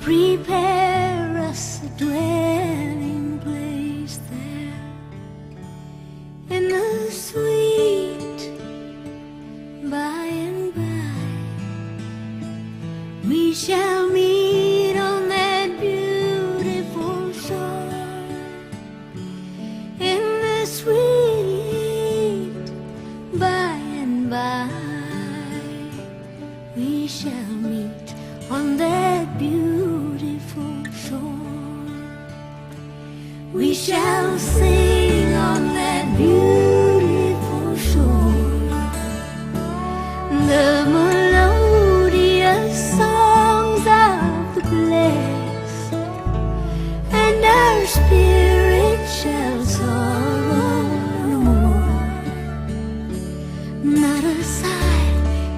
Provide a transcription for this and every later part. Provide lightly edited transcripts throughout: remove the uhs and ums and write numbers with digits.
prepare us a dwelling place there in the sweet by and by. We shall meet on that beautiful shore in the sweet by and by. We shall meet on that beautiful shore. We shall sing on that beautiful shore the melodious songs of the blest, and our spirit shall sorrow no more. Not a sigh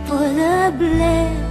for the blest.